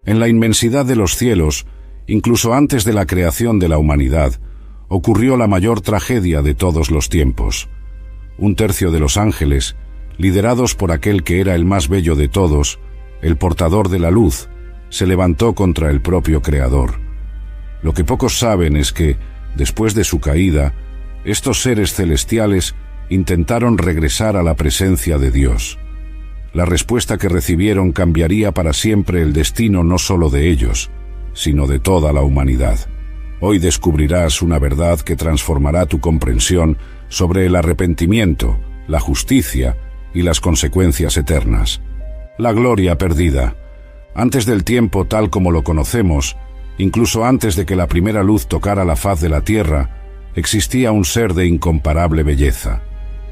En la inmensidad de los cielos, incluso antes de la creación de la humanidad, ocurrió la mayor tragedia de todos los tiempos. Un tercio de los ángeles, liderados por aquel que era el más bello de todos, el portador de la luz, se levantó contra el propio Creador. Lo que pocos saben es que, después de su caída, estos seres celestiales intentaron regresar a la presencia de Dios. La respuesta que recibieron cambiaría para siempre el destino no solo de ellos, sino de toda la humanidad. Hoy descubrirás una verdad que transformará tu comprensión sobre el arrepentimiento, la justicia y las consecuencias eternas. La gloria perdida. Antes del tiempo tal como lo conocemos, incluso antes de que la primera luz tocara la faz de la tierra, existía un ser de incomparable belleza.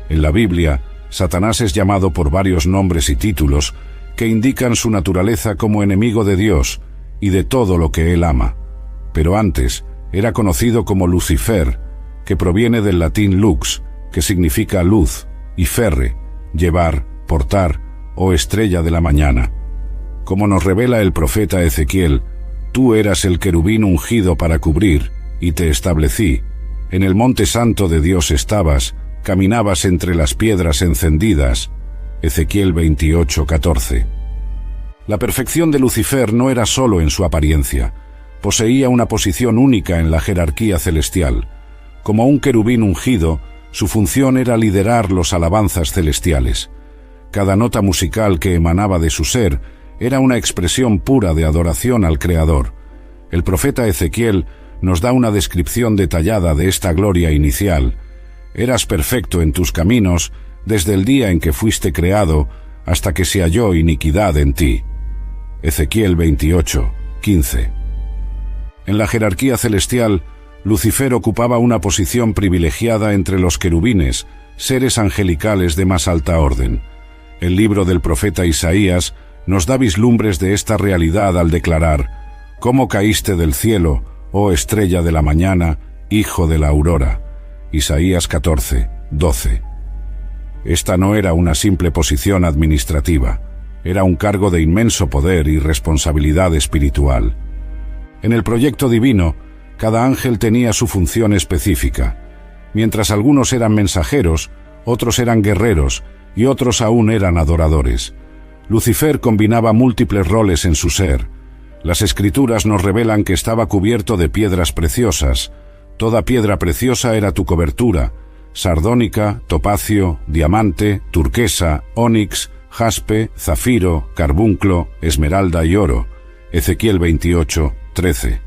En la Biblia, Satanás es llamado por varios nombres y títulos que indican su naturaleza como enemigo de Dios y de todo lo que él ama. Pero antes era conocido como Lucifer, que proviene del latín lux, que significa luz, y ferre, llevar, portar o estrella de la mañana. Como nos revela el profeta Ezequiel, tú eras el querubín ungido para cubrir, y te establecí. En el monte santo de Dios estabas, caminabas entre las piedras encendidas. Ezequiel 28:14. La perfección de Lucifer no era solo en su apariencia. Poseía una posición única en la jerarquía celestial. Como un querubín ungido, su función era liderar los alabanzas celestiales. Cada nota musical que emanaba de su ser era una expresión pura de adoración al Creador. El profeta Ezequiel nos da una descripción detallada de esta gloria inicial. Eras perfecto en tus caminos desde el día en que fuiste creado hasta que se halló iniquidad en ti. Ezequiel 28:15. En la jerarquía celestial, Lucifer ocupaba una posición privilegiada entre los querubines, seres angelicales de más alta orden. El libro del profeta Isaías nos da vislumbres de esta realidad al declarar: «¿Cómo caíste del cielo, oh estrella de la mañana, hijo de la aurora?» Isaías 14:12. Esta no era una simple posición administrativa, era un cargo de inmenso poder y responsabilidad espiritual. En el proyecto divino, cada ángel tenía su función específica. Mientras algunos eran mensajeros, otros eran guerreros y otros aún eran adoradores. Lucifer combinaba múltiples roles en su ser. Las Escrituras nos revelan que estaba cubierto de piedras preciosas. Toda piedra preciosa era tu cobertura: sardónica, topacio, diamante, turquesa, ónix, jaspe, zafiro, carbunclo, esmeralda y oro. Ezequiel 28:13.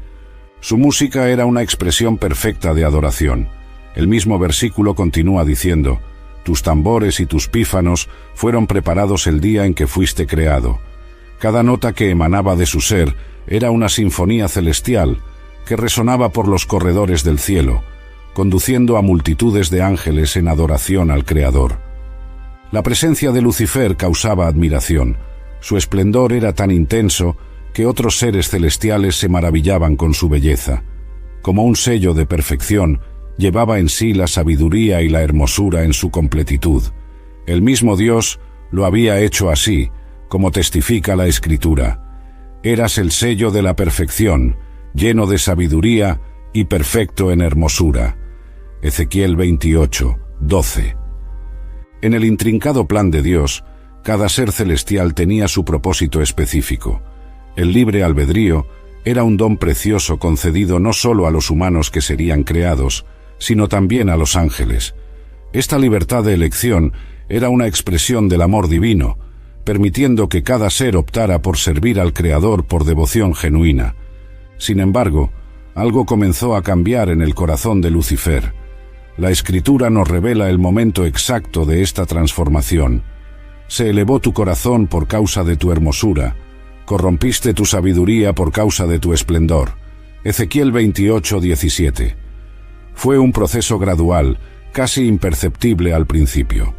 Su música era una expresión perfecta de adoración. El mismo versículo continúa diciendo: «Tus tambores y tus pífanos fueron preparados el día en que fuiste creado». Cada nota que emanaba de su ser era una sinfonía celestial que resonaba por los corredores del cielo, conduciendo a multitudes de ángeles en adoración al Creador. La presencia de Lucifer causaba admiración. Su esplendor era tan intenso que otros seres celestiales se maravillaban con su belleza. Como un sello de perfección, llevaba en sí la sabiduría y la hermosura en su completitud. El mismo Dios lo había hecho así, como testifica la Escritura: «Eras el sello de la perfección, lleno de sabiduría y perfecto en hermosura». Ezequiel 28:12. En el intrincado plan de Dios, cada ser celestial tenía su propósito específico. El libre albedrío era un don precioso concedido no solo a los humanos que serían creados, sino también a los ángeles. Esta libertad de elección era una expresión del amor divino, permitiendo que cada ser optara por servir al Creador por devoción genuina. Sin embargo, algo comenzó a cambiar en el corazón de Lucifer. La Escritura nos revela el momento exacto de esta transformación. «Se elevó tu corazón por causa de tu hermosura, corrompiste tu sabiduría por causa de tu esplendor». Ezequiel 28:17. Fue un proceso gradual, casi imperceptible al principio.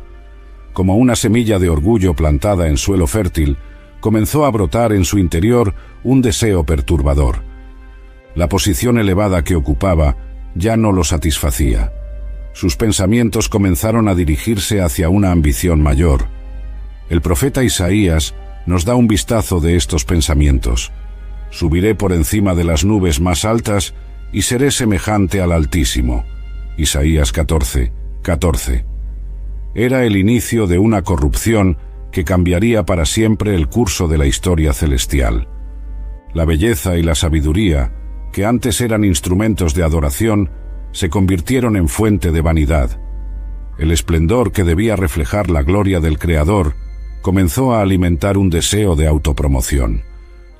Como una semilla de orgullo plantada en suelo fértil, comenzó a brotar en su interior un deseo perturbador. La posición elevada que ocupaba ya no lo satisfacía. Sus pensamientos comenzaron a dirigirse hacia una ambición mayor. El profeta Isaías nos da un vistazo de estos pensamientos. Subiré por encima de las nubes más altas y seré semejante al Altísimo. Isaías 14, 14. Era el inicio de una corrupción que cambiaría para siempre el curso de la historia celestial. La belleza y la sabiduría, que antes eran instrumentos de adoración, se convirtieron en fuente de vanidad. El esplendor que debía reflejar la gloria del Creador comenzó a alimentar un deseo de autopromoción.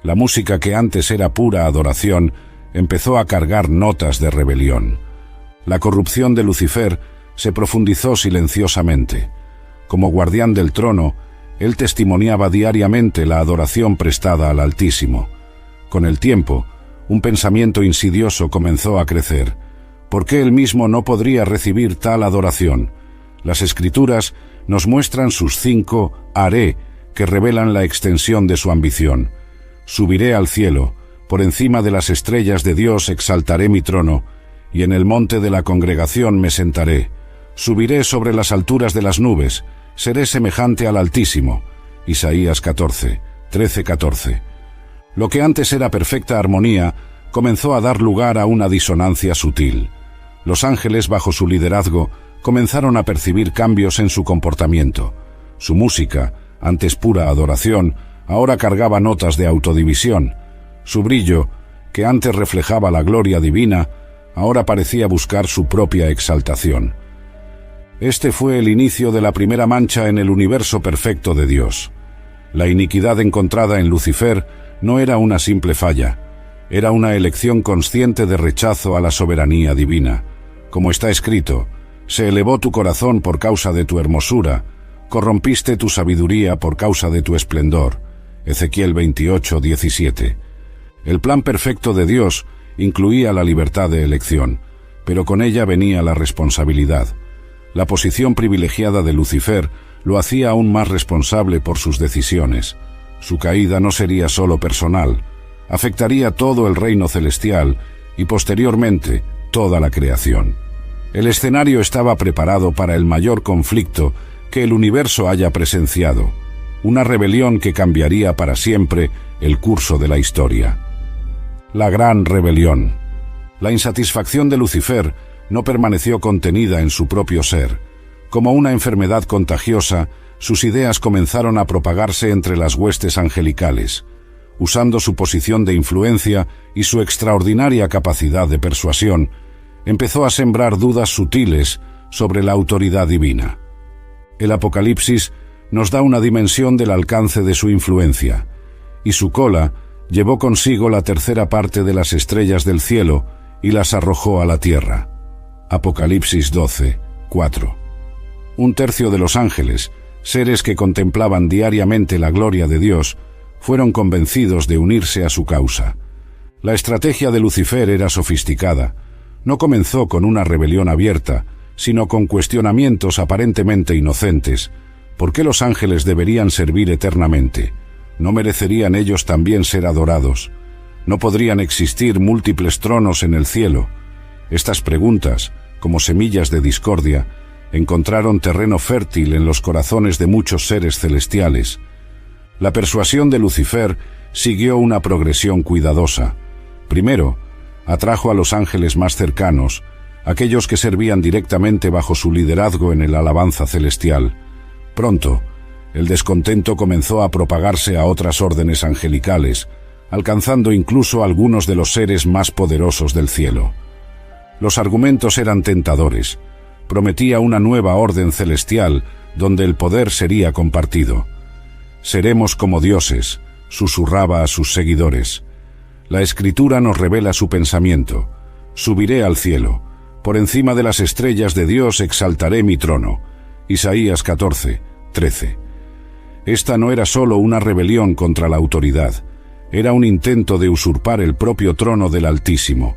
La música que antes era pura adoración empezó a cargar notas de rebelión. La corrupción de Lucifer se profundizó silenciosamente. Como guardián del trono, él testimoniaba diariamente la adoración prestada al Altísimo. Con el tiempo, un pensamiento insidioso comenzó a crecer. ¿Por qué él mismo no podría recibir tal adoración? Las Escrituras nos muestran sus 5 haré que revelan la extensión de su ambición. Subiré al cielo, por encima de las estrellas de Dios exaltaré mi trono, y en el monte de la congregación me sentaré. Subiré sobre las alturas de las nubes, seré semejante al Altísimo. Isaías 14, 13, 14. Lo que antes era perfecta armonía comenzó a dar lugar a una disonancia sutil. Los ángeles, bajo su liderazgo, comenzaron a percibir cambios en su comportamiento. Su música, antes pura adoración, ahora cargaba notas de autodivisión. Su brillo, que antes reflejaba la gloria divina, ahora parecía buscar su propia exaltación. Este fue el inicio de la primera mancha en el universo perfecto de Dios. La iniquidad encontrada en Lucifer no era una simple falla, era una elección consciente de rechazo a la soberanía divina. Como está escrito, se elevó tu corazón por causa de tu hermosura, corrompiste tu sabiduría por causa de tu esplendor. Ezequiel 28, 17. El plan perfecto de Dios incluía la libertad de elección, pero con ella venía la responsabilidad. La posición privilegiada de Lucifer lo hacía aún más responsable por sus decisiones. Su caída no sería solo personal, afectaría todo el reino celestial y posteriormente toda la creación. El escenario estaba preparado para el mayor conflicto que el universo haya presenciado, una rebelión que cambiaría para siempre el curso de la historia. La gran rebelión. La insatisfacción de Lucifer no permaneció contenida en su propio ser. Como una enfermedad contagiosa, sus ideas comenzaron a propagarse entre las huestes angelicales. Usando su posición de influencia y su extraordinaria capacidad de persuasión, empezó a sembrar dudas sutiles sobre la autoridad divina. El Apocalipsis nos da una dimensión del alcance de su influencia, y su cola llevó consigo la tercera parte de las estrellas del cielo y las arrojó a la tierra. Apocalipsis 12, 4. Un tercio de los ángeles, seres que contemplaban diariamente la gloria de Dios, fueron convencidos de unirse a su causa. La estrategia de Lucifer era sofisticada. No comenzó con una rebelión abierta, sino con cuestionamientos aparentemente inocentes. ¿Por qué los ángeles deberían servir eternamente? ¿No merecerían ellos también ser adorados? ¿No podrían existir múltiples tronos en el cielo? Estas preguntas, como semillas de discordia, encontraron terreno fértil en los corazones de muchos seres celestiales. La persuasión de Lucifer siguió una progresión cuidadosa. Primero, atrajo a los ángeles más cercanos, aquellos que servían directamente bajo su liderazgo en el alabanza celestial. Pronto, el descontento comenzó a propagarse a otras órdenes angelicales, alcanzando incluso a algunos de los seres más poderosos del cielo. Los argumentos eran tentadores. Prometía una nueva orden celestial donde el poder sería compartido. Seremos como dioses, susurraba a sus seguidores. La Escritura nos revela su pensamiento. Subiré al cielo. Por encima de las estrellas de Dios exaltaré mi trono. Isaías 14, 13. Esta no era solo una rebelión contra la autoridad, era un intento de usurpar el propio trono del Altísimo.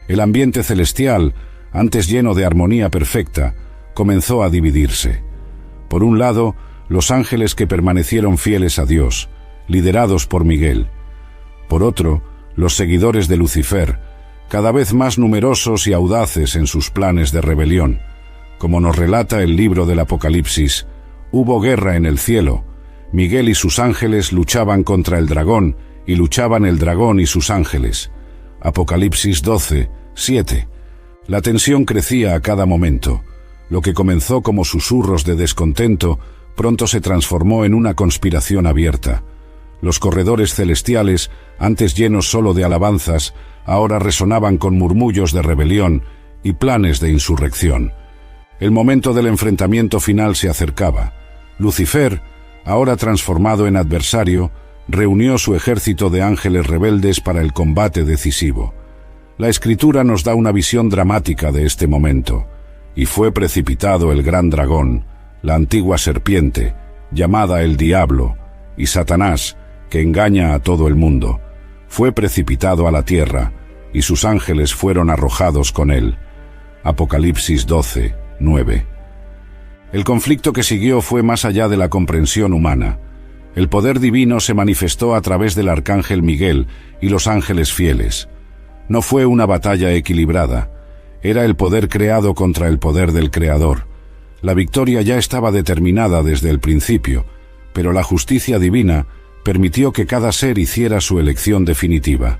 El ambiente celestial, antes lleno de armonía perfecta, comenzó a dividirse. Por un lado, los ángeles que permanecieron fieles a Dios, liderados por Miguel. Por otro, los seguidores de Lucifer, cada vez más numerosos y audaces en sus planes de rebelión. Como nos relata el libro del Apocalipsis, hubo guerra en el cielo. Miguel y sus ángeles luchaban contra el dragón y luchaban el dragón y sus ángeles. Apocalipsis 12, 7. La tensión crecía a cada momento. Lo que comenzó como susurros de descontento, pronto se transformó en una conspiración abierta. Los corredores celestiales, antes llenos solo de alabanzas, ahora resonaban con murmullos de rebelión y planes de insurrección. El momento del enfrentamiento final se acercaba. Lucifer, ahora transformado en adversario, reunió su ejército de ángeles rebeldes para el combate decisivo. La Escritura nos da una visión dramática de este momento. Y fue precipitado el gran dragón, la antigua serpiente, llamada el Diablo, y Satanás, que engaña a todo el mundo. Fue precipitado a la tierra, y sus ángeles fueron arrojados con él. Apocalipsis 12, 9. El conflicto que siguió fue más allá de la comprensión humana. El poder divino se manifestó a través del arcángel Miguel y los ángeles fieles. No fue una batalla equilibrada. Era el poder creado contra el poder del Creador. La victoria ya estaba determinada desde el principio, pero la justicia divina permitió que cada ser hiciera su elección definitiva.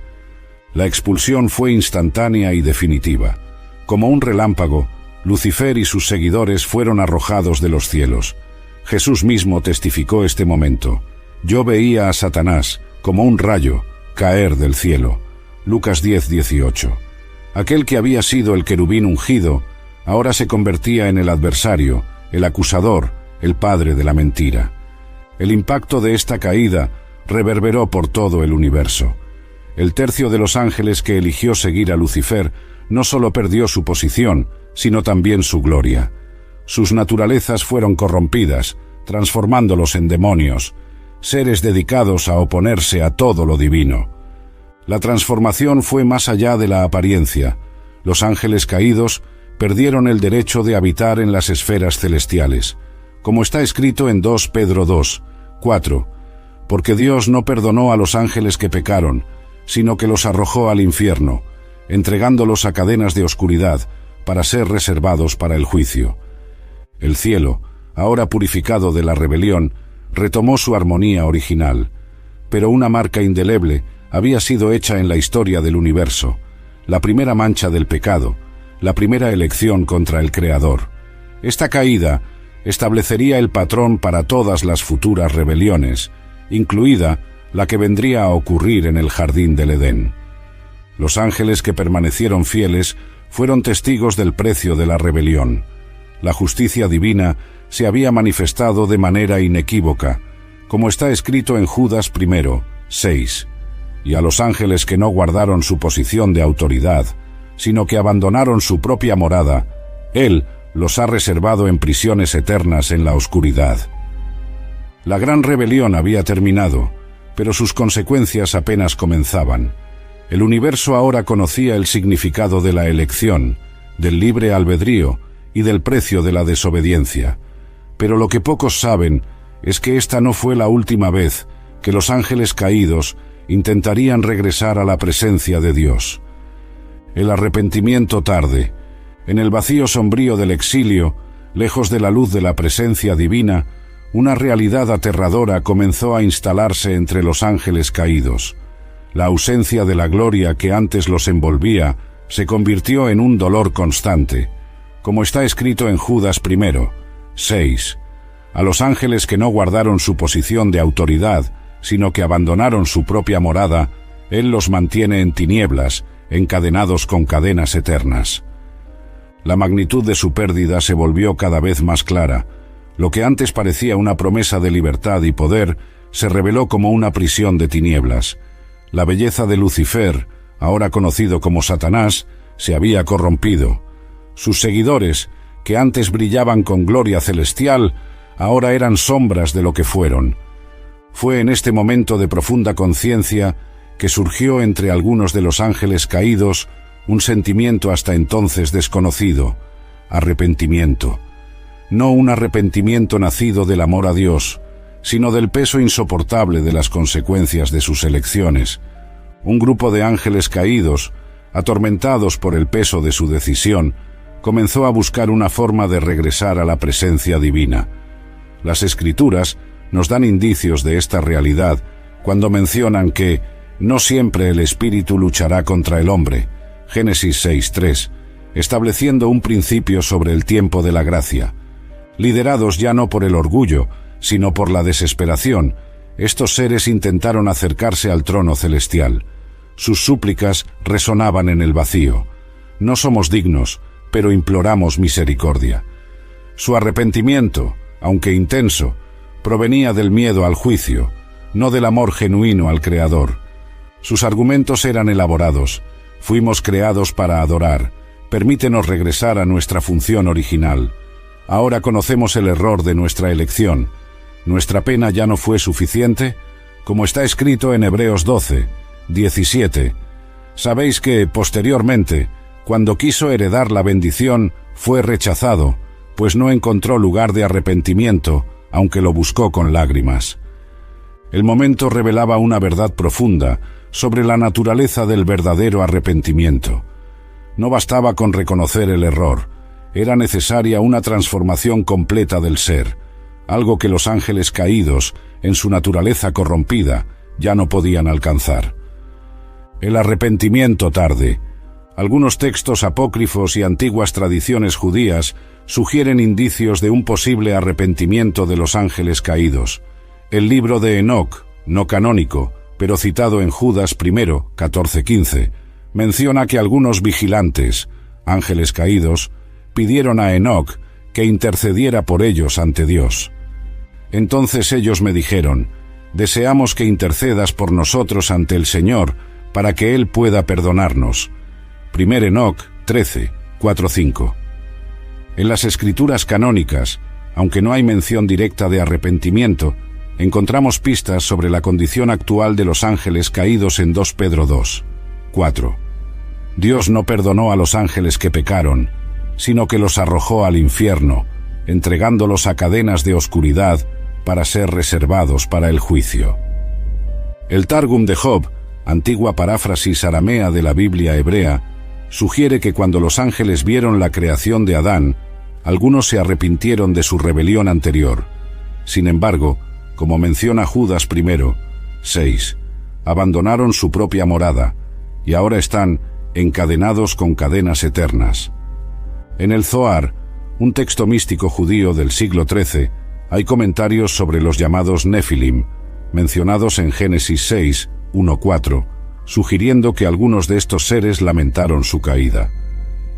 La expulsión fue instantánea y definitiva. Como un relámpago, Lucifer y sus seguidores fueron arrojados de los cielos. Jesús mismo testificó este momento. Yo veía a Satanás, como un rayo, caer del cielo. Lucas 10, 18. Aquel que había sido el querubín ungido, ahora se convertía en el adversario, el acusador, el padre de la mentira. El impacto de esta caída reverberó por todo el universo. El tercio de los ángeles que eligió seguir a Lucifer no solo perdió su posición, sino también su gloria. Sus naturalezas fueron corrompidas, transformándolos en demonios, seres dedicados a oponerse a todo lo divino. La transformación fue más allá de la apariencia. Los ángeles caídos perdieron el derecho de habitar en las esferas celestiales, como está escrito en 2 Pedro 2, 4, porque Dios no perdonó a los ángeles que pecaron, sino que los arrojó al infierno, entregándolos a cadenas de oscuridad para ser reservados para el juicio. El cielo, ahora purificado de la rebelión, retomó su armonía original, pero una marca indeleble había sido hecha en la historia del universo, la primera mancha del pecado, la primera elección contra el Creador. Esta caída establecería el patrón para todas las futuras rebeliones, incluida la que vendría a ocurrir en el jardín del Edén. Los ángeles que permanecieron fieles fueron testigos del precio de la rebelión. La justicia divina se había manifestado de manera inequívoca, como está escrito en Judas 1, 6. Y a los ángeles que no guardaron su posición de autoridad, sino que abandonaron su propia morada, Él los ha reservado en prisiones eternas en la oscuridad. La gran rebelión había terminado, pero sus consecuencias apenas comenzaban. El universo ahora conocía el significado de la elección, del libre albedrío y del precio de la desobediencia. Pero lo que pocos saben es que esta no fue la última vez que los ángeles caídos intentarían regresar a la presencia de Dios. El arrepentimiento tarde. En el vacío sombrío del exilio, lejos de la luz de la presencia divina, una realidad aterradora comenzó a instalarse entre los ángeles caídos. La ausencia de la gloria que antes los envolvía se convirtió en un dolor constante, como está escrito en Judas 1, 6. A los ángeles que no guardaron su posición de autoridad, sino que abandonaron su propia morada, Él los mantiene en tinieblas, encadenados con cadenas eternas. La magnitud de su pérdida se volvió cada vez más clara. Lo que antes parecía una promesa de libertad y poder, se reveló como una prisión de tinieblas. La belleza de Lucifer, ahora conocido como Satanás, se había corrompido. Sus seguidores, que antes brillaban con gloria celestial, ahora eran sombras de lo que fueron. Fue en este momento de profunda conciencia que surgió entre algunos de los ángeles caídos un sentimiento hasta entonces desconocido: arrepentimiento. No un arrepentimiento nacido del amor a Dios, sino del peso insoportable de las consecuencias de sus elecciones. Un grupo de ángeles caídos, atormentados por el peso de su decisión, comenzó a buscar una forma de regresar a la presencia divina. Las Escrituras nos dan indicios de esta realidad cuando mencionan que no siempre el espíritu luchará contra el hombre, Génesis 6:3, estableciendo un principio sobre el tiempo de la gracia. Liderados ya no por el orgullo, sino por la desesperación, estos seres intentaron acercarse al trono celestial. Sus súplicas resonaban en el vacío. No somos dignos, pero imploramos misericordia. Su arrepentimiento, aunque intenso, provenía del miedo al juicio, no del amor genuino al Creador. Sus argumentos eran elaborados. Fuimos creados para adorar. Permítenos regresar a nuestra función original. Ahora conocemos el error de nuestra elección. ¿Nuestra pena ya no fue suficiente? Como está escrito en Hebreos 12:17. Sabéis que, posteriormente, cuando quiso heredar la bendición, fue rechazado, pues no encontró lugar de arrepentimiento, aunque lo buscó con lágrimas. El momento revelaba una verdad profunda sobre la naturaleza del verdadero arrepentimiento. No bastaba con reconocer el error, era necesaria una transformación completa del ser, algo que los ángeles caídos, en su naturaleza corrompida, ya no podían alcanzar. El arrepentimiento tarde. Algunos textos apócrifos y antiguas tradiciones judías sugieren indicios de un posible arrepentimiento de los ángeles caídos. El libro de Enoc, no canónico, pero citado en Judas I, 14:15, menciona que algunos vigilantes, ángeles caídos, pidieron a Enoc que intercediera por ellos ante Dios. Entonces ellos me dijeron: deseamos que intercedas por nosotros ante el Señor, para que Él pueda perdonarnos. 1 Enoc 13, 4-5. En las escrituras canónicas, aunque no hay mención directa de arrepentimiento, encontramos pistas sobre la condición actual de los ángeles caídos en 2 Pedro 2, 4. Dios no perdonó a los ángeles que pecaron, sino que los arrojó al infierno, entregándolos a cadenas de oscuridad para ser reservados para el juicio. El Targum de Job, antigua paráfrasis aramea de la Biblia hebrea, sugiere que cuando los ángeles vieron la creación de Adán, algunos se arrepintieron de su rebelión anterior. Sin embargo, como menciona Judas I, 6, abandonaron su propia morada y ahora están encadenados con cadenas eternas. En el Zohar, un texto místico judío del siglo XIII, hay comentarios sobre los llamados Nefilim, mencionados en Génesis 6, 1-4, sugiriendo que algunos de estos seres lamentaron su caída.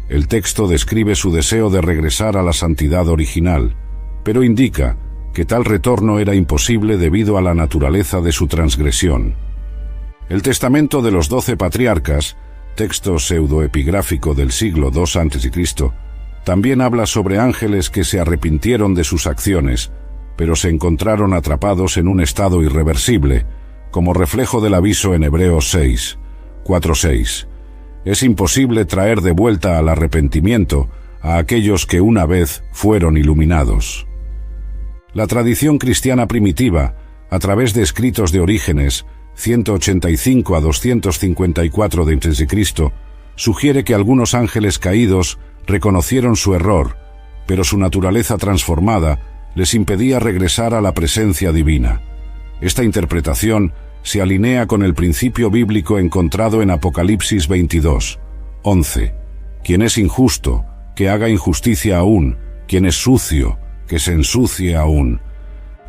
El texto describe su deseo de regresar a la santidad original, pero indica que tal retorno era imposible debido a la naturaleza de su transgresión. El Testamento de los 12 Patriarcas, texto pseudoepigráfico del siglo II a.C., también habla sobre ángeles que se arrepintieron de sus acciones, pero se encontraron atrapados en un estado irreversible, como reflejo del aviso en Hebreos 6, 4-6. Es imposible traer de vuelta al arrepentimiento a aquellos que una vez fueron iluminados. La tradición cristiana primitiva, a través de escritos de Orígenes, 185 a 254 d.C., sugiere que algunos ángeles caídos reconocieron su error, pero su naturaleza transformada les impedía regresar a la presencia divina. Esta interpretación se alinea con el principio bíblico encontrado en Apocalipsis 22, 11. Quien es injusto, que haga injusticia aún; quien es sucio, que se ensucie aún.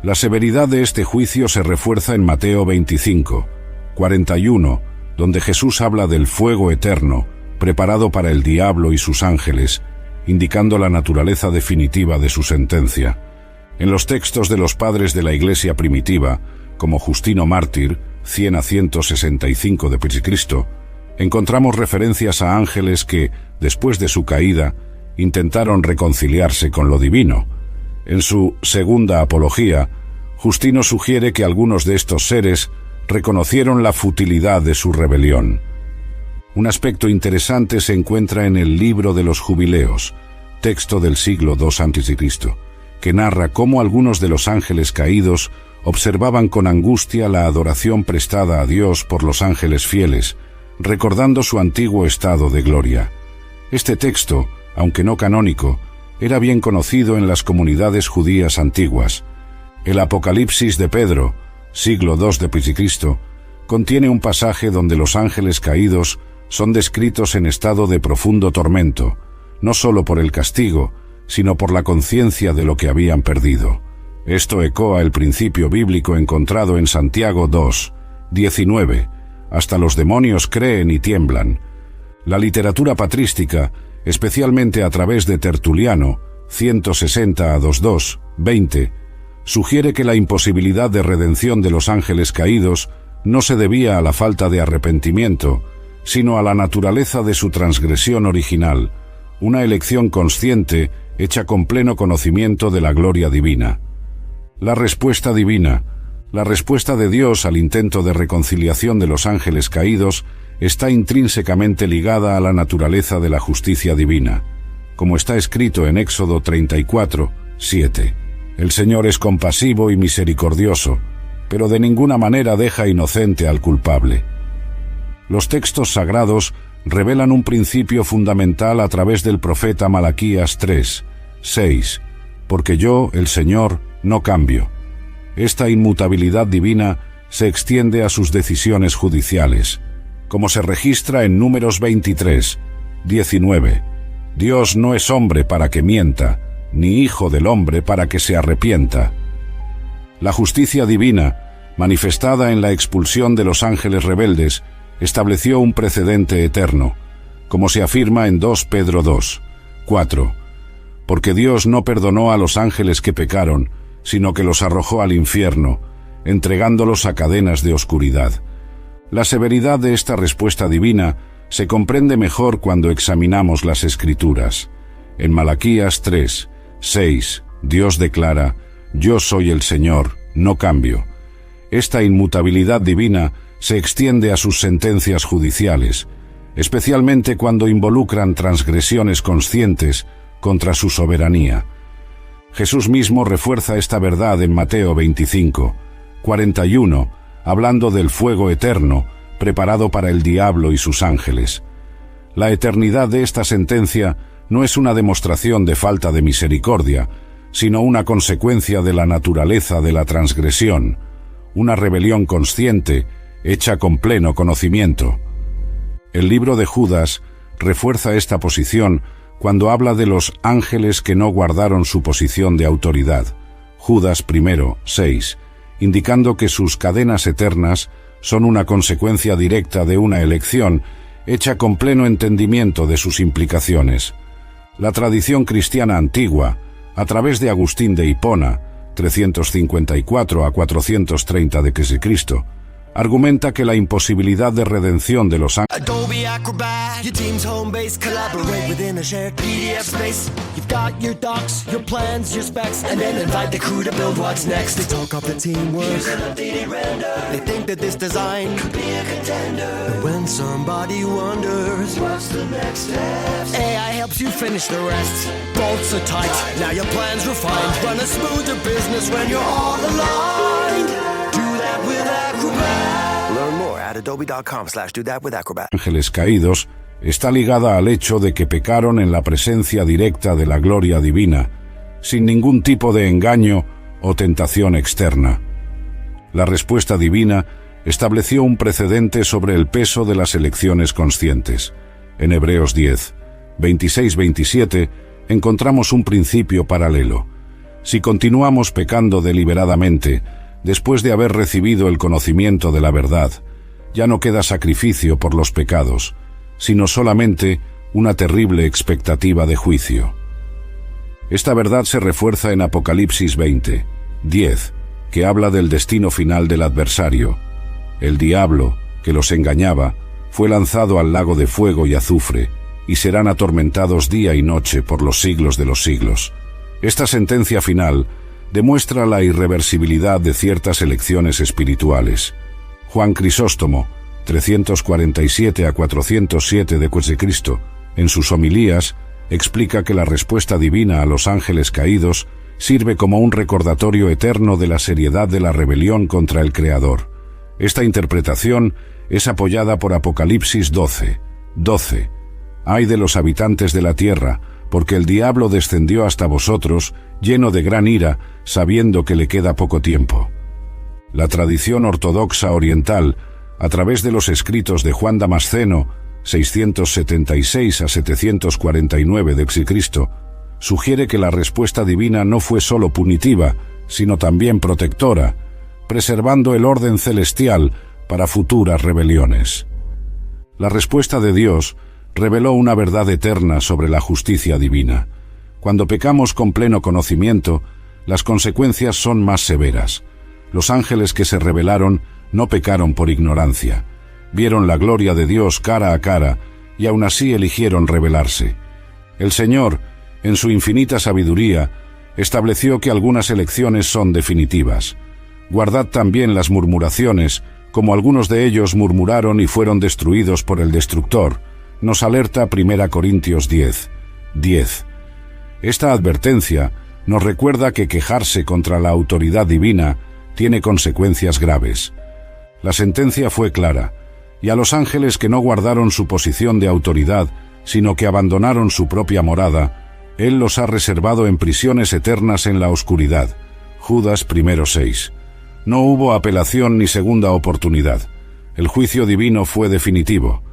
La severidad de este juicio se refuerza en Mateo 25, 41, donde Jesús habla del fuego eterno, preparado para el diablo y sus ángeles, indicando la naturaleza definitiva de su sentencia. En los textos de los padres de la Iglesia primitiva, como Justino Mártir, 100 a 165 d.C., encontramos referencias a ángeles que, después de su caída, intentaron reconciliarse con lo divino. En su segunda apología, Justino sugiere que algunos de estos seres reconocieron la futilidad de su rebelión. Un aspecto interesante se encuentra en el Libro de los Jubileos, texto del siglo II a.C., que narra cómo algunos de los ángeles caídos observaban con angustia la adoración prestada a Dios por los ángeles fieles, recordando su antiguo estado de gloria. Este texto, aunque no canónico, era bien conocido en las comunidades judías antiguas. El Apocalipsis de Pedro, siglo II d.C., contiene un pasaje donde los ángeles caídos son descritos en estado de profundo tormento, no solo por el castigo, sino por la conciencia de lo que habían perdido. Esto ecoa el principio bíblico encontrado en Santiago 2, 19. Hasta los demonios creen y tiemblan. La literatura patrística, especialmente a través de Tertuliano, 160 a 22, 20, sugiere que la imposibilidad de redención de los ángeles caídos no se debía a la falta de arrepentimiento, sino a la naturaleza de su transgresión original, una elección consciente hecha con pleno conocimiento de la gloria divina. La respuesta divina, la respuesta de Dios al intento de reconciliación de los ángeles caídos, está intrínsecamente ligada a la naturaleza de la justicia divina, como está escrito en Éxodo 34, 7. El Señor es compasivo y misericordioso, pero de ninguna manera deja inocente al culpable. Los textos sagrados revelan un principio fundamental a través del profeta Malaquías 3, 6, porque yo, el Señor, no cambio. Esta inmutabilidad divina se extiende a sus decisiones judiciales, como se registra en Números 23, 19. Dios no es hombre para que mienta, ni hijo del hombre para que se arrepienta. La justicia divina, manifestada en la expulsión de los ángeles rebeldes, estableció un precedente eterno, como se afirma en 2 Pedro 2, 4. Porque Dios no perdonó a los ángeles que pecaron, sino que los arrojó al infierno, entregándolos a cadenas de oscuridad. La severidad de esta respuesta divina se comprende mejor cuando examinamos las Escrituras. En Malaquías 3, 6, Dios declara: «Yo soy el Señor, no cambio». Esta inmutabilidad divina se extiende a sus sentencias judiciales, especialmente cuando involucran transgresiones conscientes contra su soberanía. Jesús mismo refuerza esta verdad en Mateo 25, 41, hablando del fuego eterno preparado para el diablo y sus ángeles. La eternidad de esta sentencia no es una demostración de falta de misericordia, sino una consecuencia de la naturaleza de la transgresión, una rebelión consciente hecha con pleno conocimiento. El libro de Judas refuerza esta posición cuando habla de los ángeles que no guardaron su posición de autoridad. Judas 1, 6, indicando que sus cadenas eternas son una consecuencia directa de una elección hecha con pleno entendimiento de sus implicaciones. La tradición cristiana antigua, a través de Agustín de Hipona, 354 a 430 d.C., argumenta que la imposibilidad de redención de los ángeles Adobe Acrobat, your team's home base, collaborate within a shared PDF space. You've got your docs, your plans, your specs, and then invite the crew to build what's next. They talk up the teamwork, here's an updated render. They think that this design could be a contender. And when somebody wonders what's the next step, AI helps you finish the rest. Bolts are tight, now your plan's refined. Run a smoother business when you're all aligned. Do that with Acrobat. Learn more at adobe.com/do-that-with-Acrobat. ángeles caídos está ligada al hecho de que pecaron en la presencia directa de la gloria divina, sin ningún tipo de engaño o tentación externa. La respuesta divina estableció un precedente sobre el peso de las elecciones conscientes. En Hebreos 10, 26-27 encontramos un principio paralelo. Si continuamos pecando deliberadamente, después de haber recibido el conocimiento de la verdad, ya no queda sacrificio por los pecados, sino solamente una terrible expectativa de juicio. Esta verdad se refuerza en Apocalipsis 20, 10, que habla del destino final del adversario. El diablo, que los engañaba, fue lanzado al lago de fuego y azufre, y serán atormentados día y noche por los siglos de los siglos. Esta sentencia final demuestra la irreversibilidad de ciertas elecciones espirituales. Juan Crisóstomo, 347 a 407 d.C., en sus homilías, explica que la respuesta divina a los ángeles caídos sirve como un recordatorio eterno de la seriedad de la rebelión contra el Creador. Esta interpretación es apoyada por Apocalipsis 12, 12. Ay de los habitantes de la tierra, porque el diablo descendió hasta vosotros, lleno de gran ira, sabiendo que le queda poco tiempo. La tradición ortodoxa oriental, a través de los escritos de Juan Damasceno, 676 a 749 d.C., sugiere que la respuesta divina no fue solo punitiva, sino también protectora, preservando el orden celestial para futuras rebeliones. La respuesta de Dios reveló una verdad eterna sobre la justicia divina. Cuando pecamos con pleno conocimiento, las consecuencias son más severas. Los ángeles que se rebelaron no pecaron por ignorancia. Vieron la gloria de Dios cara a cara y aún así eligieron rebelarse. El Señor, en su infinita sabiduría, estableció que algunas elecciones son definitivas. Guardad también las murmuraciones, como algunos de ellos murmuraron y fueron destruidos por el destructor. Nos alerta 1 Corintios 10:10. Esta advertencia nos recuerda que quejarse contra la autoridad divina tiene consecuencias graves. La sentencia fue clara, y a los ángeles que no guardaron su posición de autoridad, sino que abandonaron su propia morada, Él los ha reservado en prisiones eternas en la oscuridad. Judas 1:6. No hubo apelación ni segunda oportunidad. El juicio divino fue definitivo.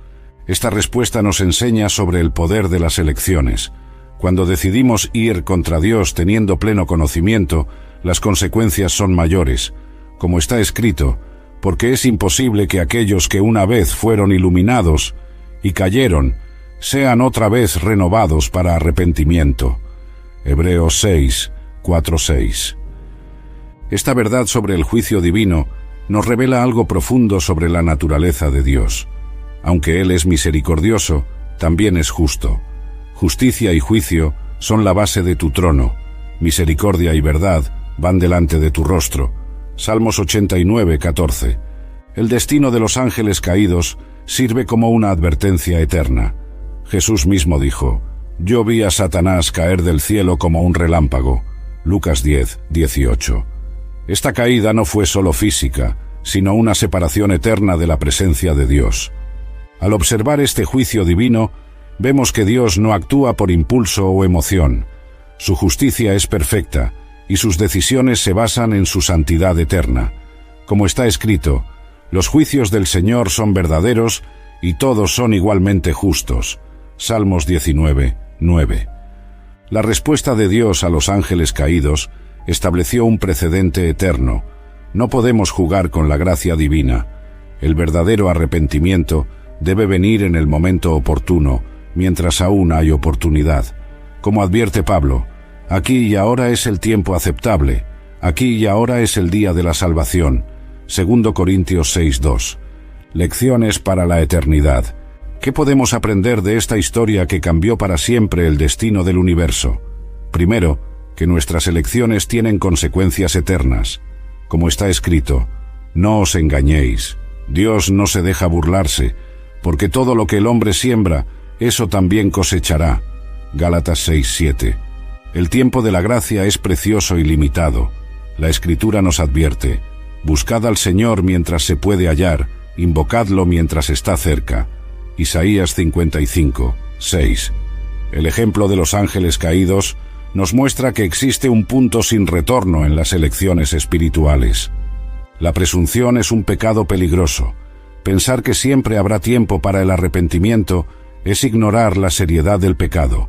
Esta respuesta nos enseña sobre el poder de las elecciones. Cuando decidimos ir contra Dios teniendo pleno conocimiento, las consecuencias son mayores. Como está escrito, porque es imposible que aquellos que una vez fueron iluminados y cayeron, sean otra vez renovados para arrepentimiento. Hebreos 6:4-6. Esta verdad sobre el juicio divino nos revela algo profundo sobre la naturaleza de Dios. Aunque Él es misericordioso, también es justo. Justicia y juicio son la base de tu trono. Misericordia y verdad van delante de tu rostro. Salmos 89:14. El destino de los ángeles caídos sirve como una advertencia eterna. Jesús mismo dijo: «Yo vi a Satanás caer del cielo como un relámpago». Lucas 10:18. Esta caída no fue solo física, sino una separación eterna de la presencia de Dios. Al observar este juicio divino, vemos que Dios no actúa por impulso o emoción. Su justicia es perfecta, y sus decisiones se basan en su santidad eterna. Como está escrito, los juicios del Señor son verdaderos y todos son igualmente justos. Salmos 19:9. La respuesta de Dios a los ángeles caídos estableció un precedente eterno. No podemos jugar con la gracia divina. El verdadero arrepentimiento debe venir en el momento oportuno, mientras aún hay oportunidad. Como advierte Pablo, aquí y ahora es el tiempo aceptable, aquí y ahora es el día de la salvación. 2 Corintios 6:2. Lecciones para la eternidad. ¿Qué podemos aprender de esta historia que cambió para siempre el destino del universo? Primero, que nuestras elecciones tienen consecuencias eternas. Como está escrito, no os engañéis, Dios no se deja burlarse, porque todo lo que el hombre siembra, eso también cosechará. Gálatas 6:7. El tiempo de la gracia es precioso y limitado. La Escritura nos advierte: buscad al Señor mientras se puede hallar, invocadlo mientras está cerca. Isaías 55:6. El ejemplo de los ángeles caídos nos muestra que existe un punto sin retorno en las elecciones espirituales. La presunción es un pecado peligroso. Pensar que siempre habrá tiempo para el arrepentimiento es ignorar la seriedad del pecado.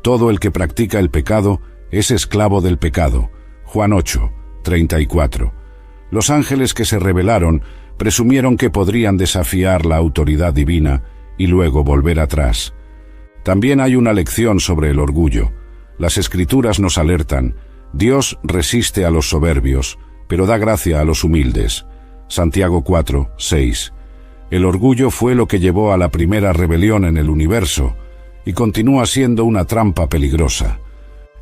Todo el que practica el pecado es esclavo del pecado. Juan 8:34. Los ángeles que se rebelaron presumieron que podrían desafiar la autoridad divina y luego volver atrás. También hay una lección sobre el orgullo. Las Escrituras nos alertan: Dios resiste a los soberbios, pero da gracia a los humildes. Santiago 4:6. El orgullo fue lo que llevó a la primera rebelión en el universo, y continúa siendo una trampa peligrosa.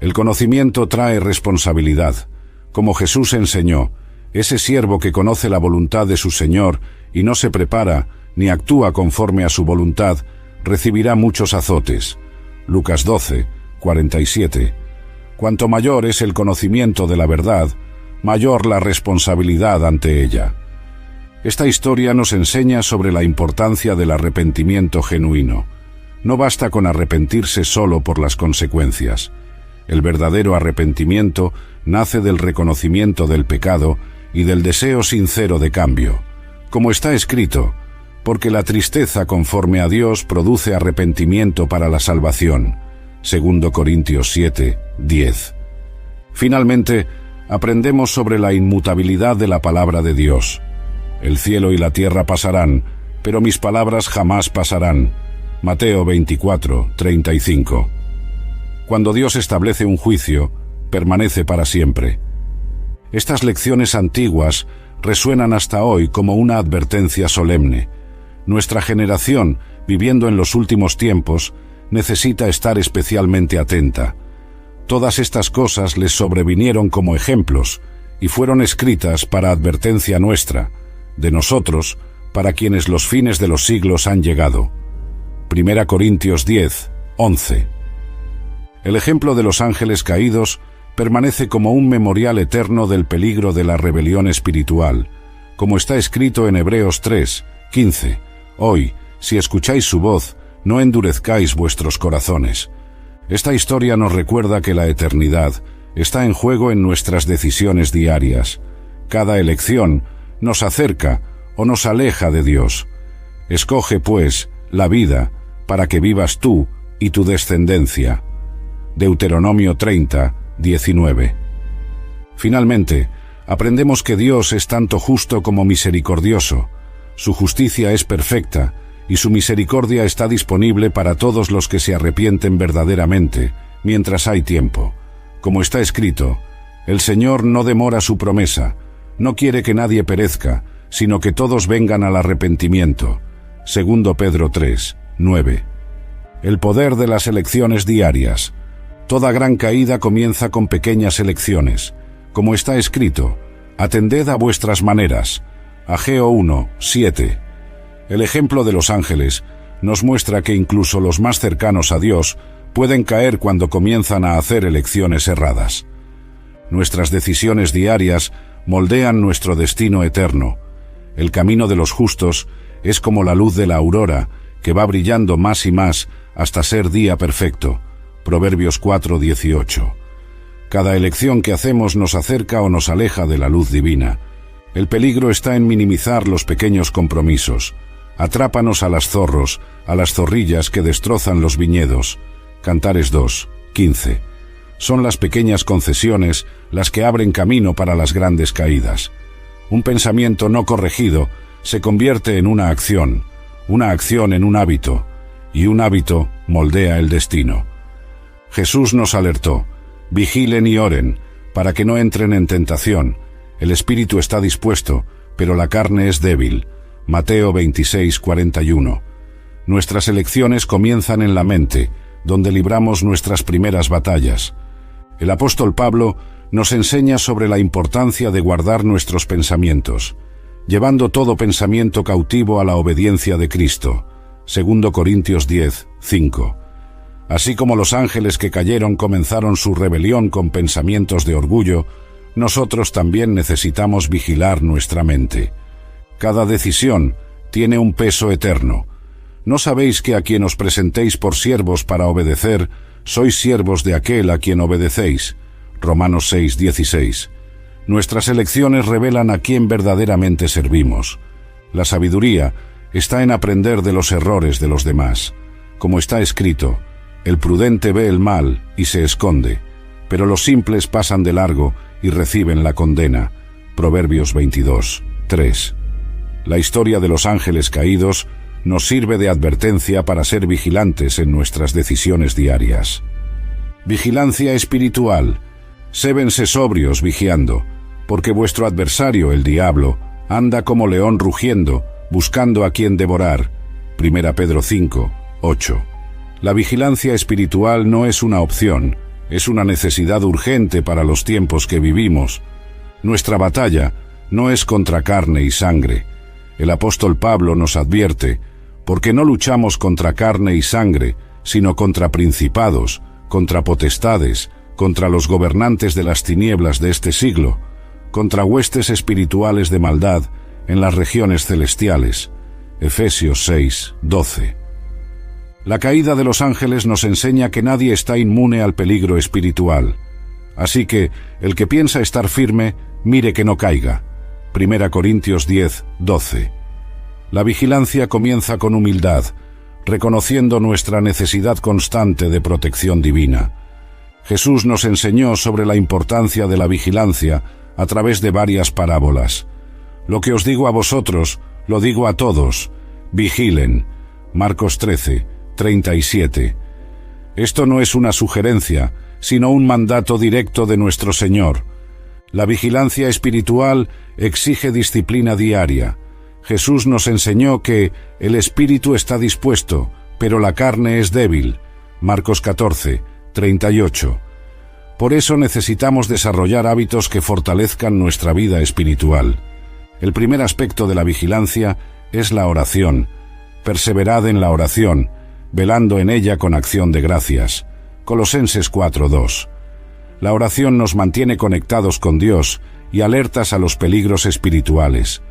El conocimiento trae responsabilidad. Como Jesús enseñó, ese siervo que conoce la voluntad de su Señor y no se prepara ni actúa conforme a su voluntad, recibirá muchos azotes. Lucas 12:47. Cuanto mayor es el conocimiento de la verdad, mayor la responsabilidad ante ella. Esta historia nos enseña sobre la importancia del arrepentimiento genuino. No basta con arrepentirse solo por las consecuencias. El verdadero arrepentimiento nace del reconocimiento del pecado y del deseo sincero de cambio. Como está escrito, porque la tristeza conforme a Dios produce arrepentimiento para la salvación. 2 Corintios 7, 10. Finalmente, aprendemos sobre la inmutabilidad de la palabra de Dios. El cielo y la tierra pasarán, pero mis palabras jamás pasarán. Mateo 24, 35. Cuando Dios establece un juicio, permanece para siempre. Estas lecciones antiguas resuenan hasta hoy como una advertencia solemne. Nuestra generación, viviendo en los últimos tiempos, necesita estar especialmente atenta. Todas estas cosas les sobrevinieron como ejemplos y fueron escritas para advertencia nuestra, de nosotros, para quienes los fines de los siglos han llegado. 1 Corintios 10, 11. El ejemplo de los ángeles caídos permanece como un memorial eterno del peligro de la rebelión espiritual, como está escrito en Hebreos 3, 15. Hoy, si escucháis su voz, no endurezcáis vuestros corazones. Esta historia nos recuerda que la eternidad está en juego en nuestras decisiones diarias. Cada elección nos acerca o nos aleja de Dios. Escoge, pues, la vida para que vivas tú y tu descendencia. Deuteronomio 30, 19. Finalmente, aprendemos que Dios es tanto justo como misericordioso. Su justicia es perfecta y su misericordia está disponible para todos los que se arrepienten verdaderamente, mientras hay tiempo. Como está escrito, el Señor no demora su promesa, no quiere que nadie perezca, sino que todos vengan al arrepentimiento. 2 Pedro 3, 9. El poder de las elecciones diarias. Toda gran caída comienza con pequeñas elecciones. Como está escrito, atended a vuestras maneras. Ageo 1, 7. El ejemplo de los ángeles nos muestra que incluso los más cercanos a Dios pueden caer cuando comienzan a hacer elecciones erradas. Nuestras decisiones diarias moldean nuestro destino eterno. El camino de los justos es como la luz de la aurora, que va brillando más y más hasta ser día perfecto. Proverbios 4, 18. Cada elección que hacemos nos acerca o nos aleja de la luz divina. El peligro está en minimizar los pequeños compromisos. Atrápanos a las zorros, a las zorrillas que destrozan los viñedos. Cantares 2, 15. Son las pequeñas concesiones las que abren camino para las grandes caídas. Un pensamiento no corregido se convierte en una acción en un hábito, y un hábito moldea el destino. Jesús nos alertó: vigilen y oren, para que no entren en tentación. El espíritu está dispuesto, pero la carne es débil. Mateo 26, 41. Nuestras elecciones comienzan en la mente, donde libramos nuestras primeras batallas. El apóstol Pablo nos enseña sobre la importancia de guardar nuestros pensamientos, llevando todo pensamiento cautivo a la obediencia de Cristo. 2 Corintios 10, 5. Así como los ángeles que cayeron comenzaron su rebelión con pensamientos de orgullo, nosotros también necesitamos vigilar nuestra mente. Cada decisión tiene un peso eterno. ¿No sabéis que a quien os presentéis por siervos para obedecer, sois siervos de aquel a quien obedecéis? Romanos 6, 16. Nuestras elecciones revelan a quién verdaderamente servimos. La sabiduría está en aprender de los errores de los demás. Como está escrito, el prudente ve el mal y se esconde, pero los simples pasan de largo y reciben la condena. Proverbios 22, 3. La historia de los ángeles caídos nos sirve de advertencia para ser vigilantes en nuestras decisiones diarias. Vigilancia espiritual. Sébense sobrios vigiando, porque vuestro adversario, el diablo, anda como león rugiendo, buscando a quien devorar. 1 Pedro 5, 8. La vigilancia espiritual no es una opción, es una necesidad urgente para los tiempos que vivimos. Nuestra batalla no es contra carne y sangre. El apóstol Pablo nos advierte: porque no luchamos contra carne y sangre, sino contra principados, contra potestades, contra los gobernantes de las tinieblas de este siglo, contra huestes espirituales de maldad en las regiones celestiales. Efesios 6, 12. La caída de los ángeles nos enseña que nadie está inmune al peligro espiritual. Así que, el que piensa estar firme, mire que no caiga. 1 Corintios 10, 12. La vigilancia comienza con humildad, reconociendo nuestra necesidad constante de protección divina. Jesús nos enseñó sobre la importancia de la vigilancia a través de varias parábolas. Lo que os digo a vosotros, lo digo a todos: vigilen. Marcos 13, 37. Esto no es una sugerencia, sino un mandato directo de nuestro Señor. La vigilancia espiritual exige disciplina diaria. Jesús nos enseñó que el espíritu está dispuesto, pero la carne es débil. Marcos 14, 38. Por eso necesitamos desarrollar hábitos que fortalezcan nuestra vida espiritual. El primer aspecto de la vigilancia es la oración. Perseverad en la oración, velando en ella con acción de gracias. Colosenses 4:2. La oración nos mantiene conectados con Dios y alertas a los peligros espirituales.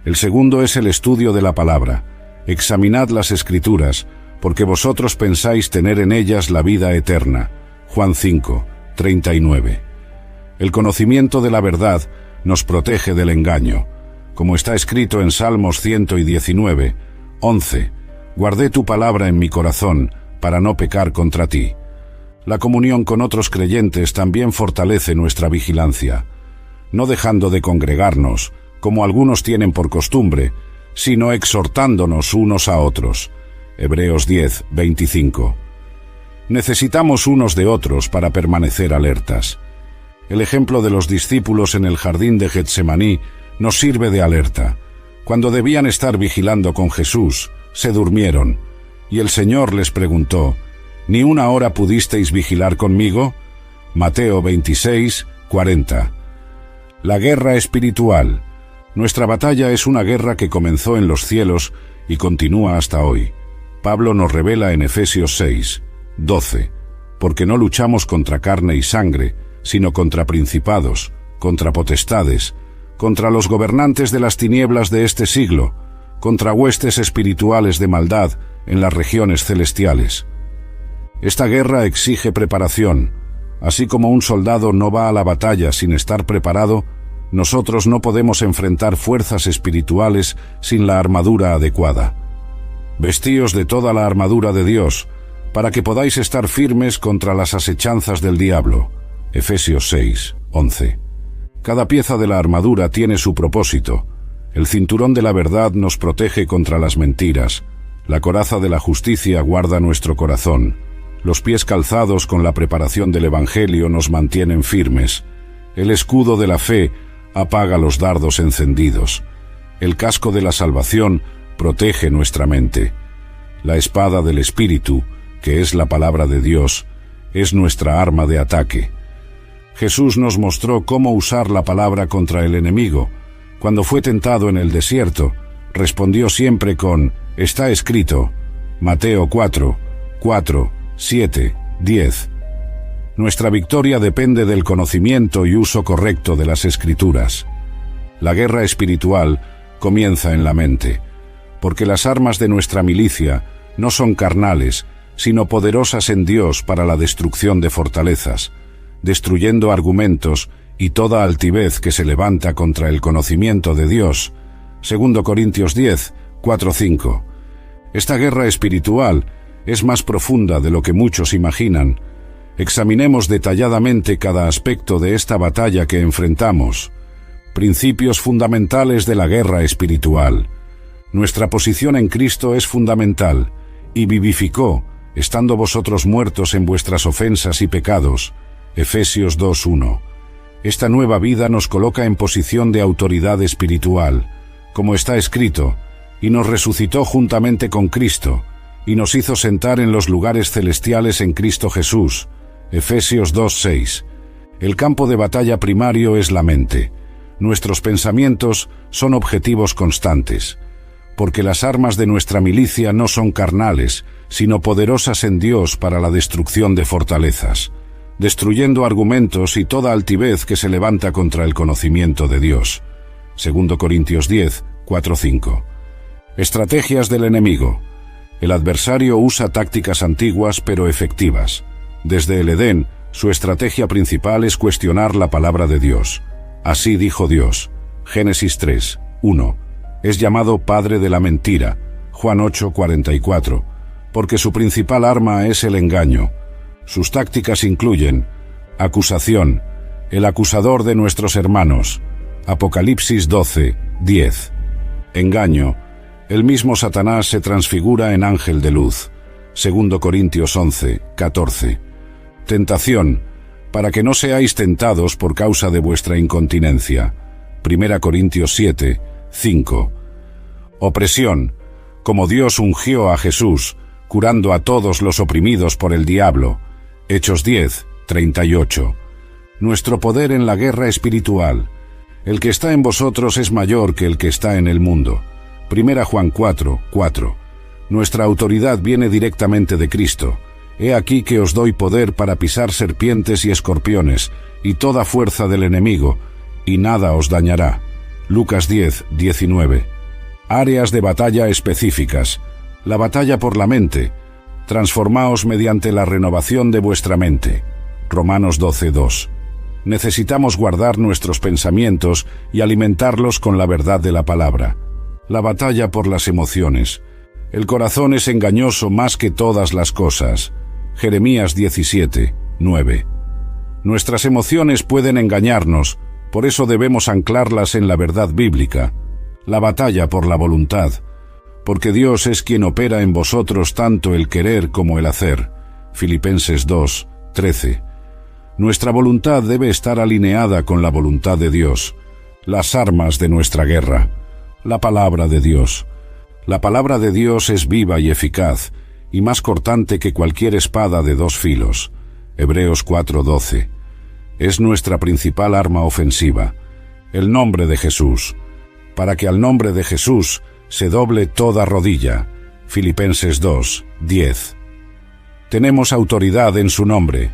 El segundo es el estudio de la palabra. Examinad las Escrituras, porque vosotros pensáis tener en ellas la vida eterna. Juan 5, 39. El conocimiento de la verdad nos protege del engaño. Como está escrito en Salmos 119, 11, guardé tu palabra en mi corazón para no pecar contra ti. La comunión con otros creyentes también fortalece nuestra vigilancia, no dejando de congregarnos, como algunos tienen por costumbre, sino exhortándonos unos a otros. Hebreos 10, 25. Necesitamos unos de otros para permanecer alertas. El ejemplo de los discípulos en el jardín de Getsemaní nos sirve de alerta. Cuando debían estar vigilando con Jesús, se durmieron, y el Señor les preguntó: ¿Ni una hora pudisteis vigilar conmigo? Mateo 26, 40. La guerra espiritual. Nuestra batalla es una guerra que comenzó en los cielos y continúa hasta hoy. Pablo nos revela en Efesios 6, 12, porque no luchamos contra carne y sangre, sino contra principados, contra potestades, contra los gobernantes de las tinieblas de este siglo, contra huestes espirituales de maldad en las regiones celestiales. Esta guerra exige preparación. Así como un soldado no va a la batalla sin estar preparado, nosotros no podemos enfrentar fuerzas espirituales sin la armadura adecuada. Vestíos de toda la armadura de Dios, para que podáis estar firmes contra las asechanzas del diablo. Efesios 6, 11. Cada pieza de la armadura tiene su propósito. El cinturón de la verdad nos protege contra las mentiras. La coraza de la justicia guarda nuestro corazón. Los pies calzados con la preparación del Evangelio nos mantienen firmes. El escudo de la fe apaga los dardos encendidos. El casco de la salvación protege nuestra mente. La espada del Espíritu, que es la palabra de Dios, es nuestra arma de ataque. Jesús nos mostró cómo usar la palabra contra el enemigo. Cuando fue tentado en el desierto, respondió siempre con: está escrito. Mateo 4, 4, 7, 10. Nuestra victoria depende del conocimiento y uso correcto de las Escrituras. La guerra espiritual comienza en la mente, porque las armas de nuestra milicia no son carnales, sino poderosas en Dios para la destrucción de fortalezas, destruyendo argumentos y toda altivez que se levanta contra el conocimiento de Dios. 2 Corintios 10, 4, 5. Esta guerra espiritual es más profunda de lo que muchos imaginan. Examinemos detalladamente cada aspecto de esta batalla que enfrentamos. Principios fundamentales de la guerra espiritual. Nuestra posición en Cristo es fundamental, y vivificó, estando vosotros muertos en vuestras ofensas y pecados. Efesios 2:1. Esta nueva vida nos coloca en posición de autoridad espiritual, como está escrito, y nos resucitó juntamente con Cristo, y nos hizo sentar en los lugares celestiales en Cristo Jesús. Efesios 2:6. El campo de batalla primario es la mente. Nuestros pensamientos son objetivos constantes, porque las armas de nuestra milicia no son carnales, sino poderosas en Dios para la destrucción de fortalezas, destruyendo argumentos y toda altivez que se levanta contra el conocimiento de Dios. 2 Corintios 10, 4, 5. Estrategias del enemigo. El adversario usa tácticas antiguas pero efectivas. Desde el Edén, su estrategia principal es cuestionar la palabra de Dios. Así dijo Dios. Génesis 3, 1. Es llamado padre de la mentira, Juan 8, 44, porque su principal arma es el engaño. Sus tácticas incluyen acusación, el acusador de nuestros hermanos, Apocalipsis 12, 10. Engaño, el mismo Satanás se transfigura en ángel de luz, 2 Corintios 11, 14. Tentación, para que no seáis tentados por causa de vuestra incontinencia, 1 Corintios 7, 5. Opresión, como Dios ungió a Jesús, curando a todos los oprimidos por el diablo, Hechos 10, 38. Nuestro poder en la guerra espiritual. El que está en vosotros es mayor que el que está en el mundo. 1 Juan 4, 4. Nuestra autoridad viene directamente de Cristo. He aquí que os doy poder para pisar serpientes y escorpiones, y toda fuerza del enemigo, y nada os dañará. Lucas 10, 19. Áreas de batalla específicas. La batalla por la mente. Transformaos mediante la renovación de vuestra mente. Romanos 12, 2. Necesitamos guardar nuestros pensamientos y alimentarlos con la verdad de la palabra. La batalla por las emociones. El corazón es engañoso más que todas las cosas. Jeremías 17, 9. Nuestras emociones pueden engañarnos, por eso debemos anclarlas en la verdad bíblica. La batalla por la voluntad. Porque Dios es quien opera en vosotros tanto el querer como el hacer. Filipenses 2, 13. Nuestra voluntad debe estar alineada con la voluntad de Dios. Las armas de nuestra guerra. La palabra de Dios. La palabra de Dios es viva y eficaz, y más cortante que cualquier espada de dos filos. Hebreos 4:12. Es nuestra principal arma ofensiva. El nombre de Jesús. Para que al nombre de Jesús se doble toda rodilla. Filipenses 2:10. Tenemos autoridad en su nombre.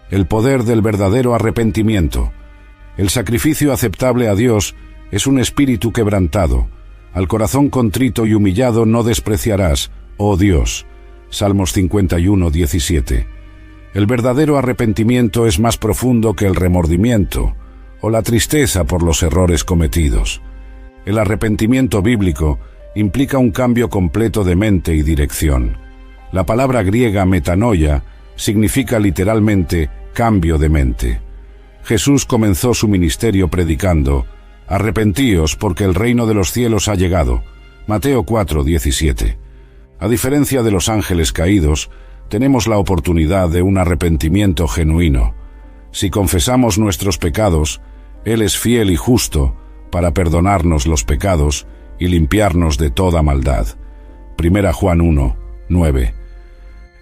El poder del verdadero arrepentimiento. El sacrificio aceptable a Dios es un espíritu quebrantado. Al corazón contrito y humillado no despreciarás, oh Dios. Salmos 51:17. El verdadero arrepentimiento es más profundo que el remordimiento o la tristeza por los errores cometidos. El arrepentimiento bíblico implica un cambio completo de mente y dirección. La palabra griega metanoia significa literalmente cambio de mente. Jesús comenzó su ministerio predicando: arrepentíos porque el reino de los cielos ha llegado. Mateo 4:17. A diferencia de los ángeles caídos, tenemos la oportunidad de un arrepentimiento genuino. Si confesamos nuestros pecados, Él es fiel y justo para perdonarnos los pecados y limpiarnos de toda maldad. 1 Juan 1:9.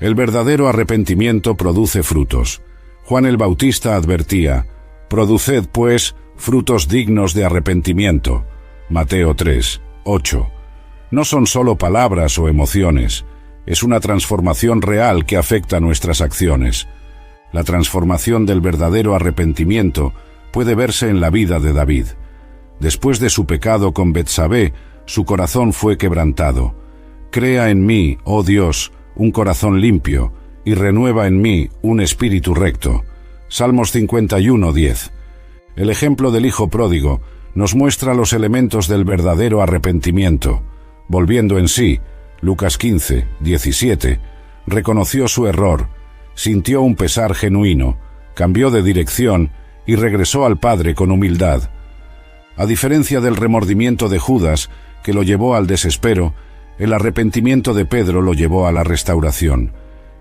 El verdadero arrepentimiento produce frutos. Juan el Bautista advertía: produced, pues, frutos dignos de arrepentimiento. Mateo 3:8. No son solo palabras o emociones, es una transformación real que afecta nuestras acciones. La transformación del verdadero arrepentimiento puede verse en la vida de David. Después de su pecado con Betsabé, su corazón fue quebrantado. Crea en mí, oh Dios, un corazón limpio, y renueva en mí un espíritu recto. Salmos 51:10. El ejemplo del hijo pródigo nos muestra los elementos del verdadero arrepentimiento. Volviendo en sí, Lucas 15:17, reconoció su error, sintió un pesar genuino, cambió de dirección y regresó al Padre con humildad. A diferencia del remordimiento de Judas, que lo llevó al desespero, el arrepentimiento de Pedro lo llevó a la restauración,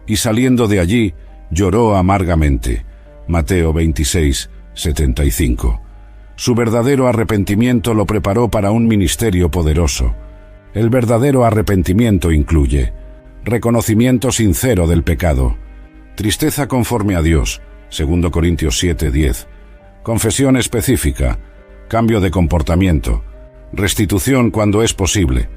y saliendo de allí, lloró amargamente. Mateo 26:75. Su verdadero arrepentimiento lo preparó para un ministerio poderoso. El verdadero arrepentimiento incluye reconocimiento sincero del pecado, tristeza conforme a Dios, 2 Corintios 7:10, confesión específica, cambio de comportamiento, restitución cuando es posible.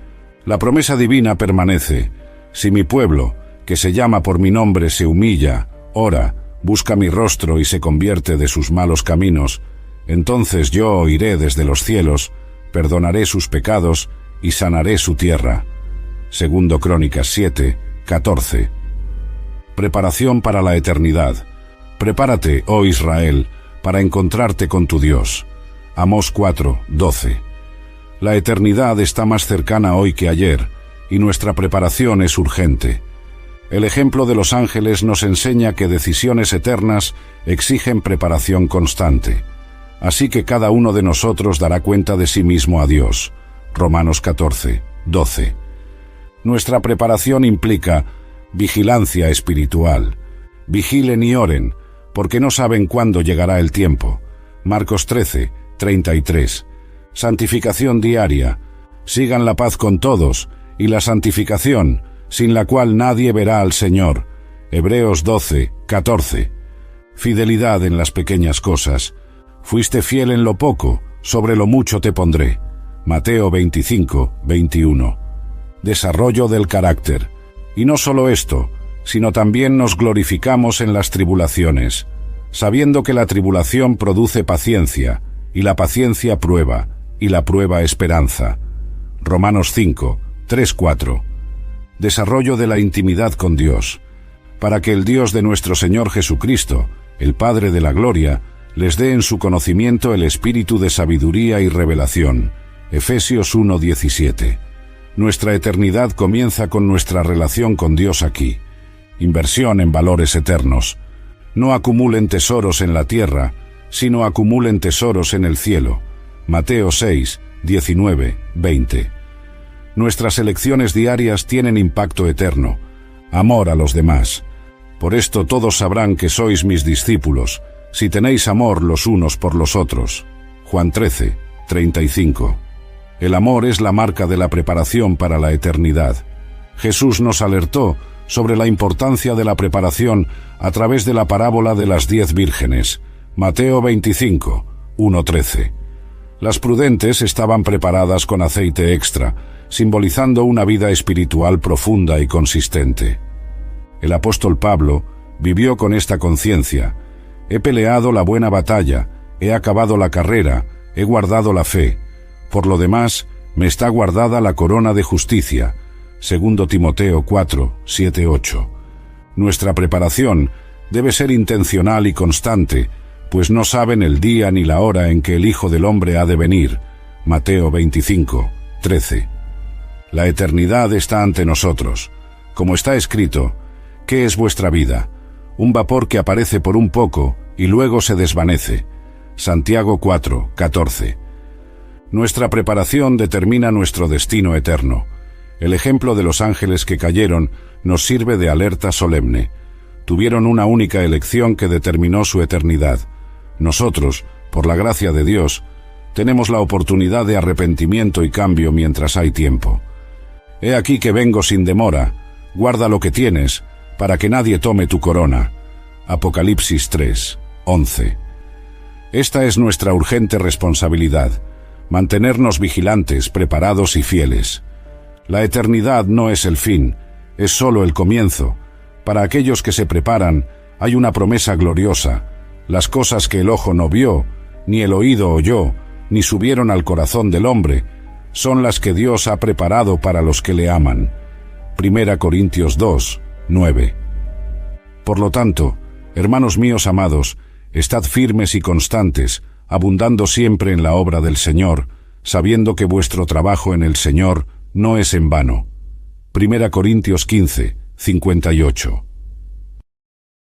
La promesa divina permanece: si mi pueblo, que se llama por mi nombre, se humilla, ora, busca mi rostro y se convierte de sus malos caminos, entonces yo oiré desde los cielos, perdonaré sus pecados y sanaré su tierra. 2 Crónicas 7:14. Preparación para la eternidad. Prepárate, oh Israel, para encontrarte con tu Dios. Amós 4, 12. La eternidad está más cercana hoy que ayer, y nuestra preparación es urgente. El ejemplo de los ángeles nos enseña que decisiones eternas exigen preparación constante. Así que cada uno de nosotros dará cuenta de sí mismo a Dios. Romanos 14, 12. Nuestra preparación implica vigilancia espiritual. Vigilen y oren, porque no saben cuándo llegará el tiempo. Marcos 13, 33. Santificación diaria. Sigan la paz con todos, y la santificación, sin la cual nadie verá al Señor. Hebreos 12, 14. Fidelidad en las pequeñas cosas. Fuiste fiel en lo poco, sobre lo mucho te pondré. Mateo 25, 21. Desarrollo del carácter. Y no solo esto, sino también nos glorificamos en las tribulaciones, sabiendo que la tribulación produce paciencia, y la paciencia prueba, y la prueba esperanza. Romanos 5, 3, 4. Desarrollo de la intimidad con Dios, para que el Dios de nuestro Señor Jesucristo, el Padre de la Gloria, les dé en su conocimiento el espíritu de sabiduría y revelación. Efesios 1, 17. Nuestra eternidad comienza con nuestra relación con Dios aquí. Inversión en valores eternos. No acumulen tesoros en la tierra, sino acumulen tesoros en el cielo. Mateo 6, 19, 20. Nuestras elecciones diarias tienen impacto eterno. Amor a los demás. Por esto todos sabrán que sois mis discípulos, si tenéis amor los unos por los otros. Juan 13, 35. El amor es la marca de la preparación para la eternidad. Jesús nos alertó sobre la importancia de la preparación a través de la parábola de las 10 vírgenes. Mateo 25, 1-13. Las prudentes estaban preparadas con aceite extra, simbolizando una vida espiritual profunda y consistente. El apóstol Pablo vivió con esta conciencia. He peleado la buena batalla, he acabado la carrera, he guardado la fe. Por lo demás, me está guardada la corona de justicia. 2 Timoteo 4, 7, 8. Nuestra preparación debe ser intencional y constante, pues no saben el día ni la hora en que el Hijo del Hombre ha de venir. Mateo 25, 13. La eternidad está ante nosotros. Como está escrito, ¿qué es vuestra vida? Un vapor que aparece por un poco y luego se desvanece. Santiago 4, 14. Nuestra preparación determina nuestro destino eterno. El ejemplo de los ángeles que cayeron nos sirve de alerta solemne. Tuvieron una única elección que determinó su eternidad. Nosotros, por la gracia de Dios, tenemos la oportunidad de arrepentimiento y cambio mientras hay tiempo. He aquí que vengo sin demora. Guarda lo que tienes, para que nadie tome tu corona. Apocalipsis 3, 11. Esta es nuestra urgente responsabilidad. Mantenernos vigilantes, preparados y fieles. La eternidad no es el fin, es solo el comienzo. Para aquellos que se preparan, hay una promesa gloriosa. Las cosas que el ojo no vio, ni el oído oyó, ni subieron al corazón del hombre, son las que Dios ha preparado para los que le aman. 1 Corintios 2, 9. Por lo tanto, hermanos míos amados, estad firmes y constantes, abundando siempre en la obra del Señor, sabiendo que vuestro trabajo en el Señor no es en vano. 1 Corintios 15, 58.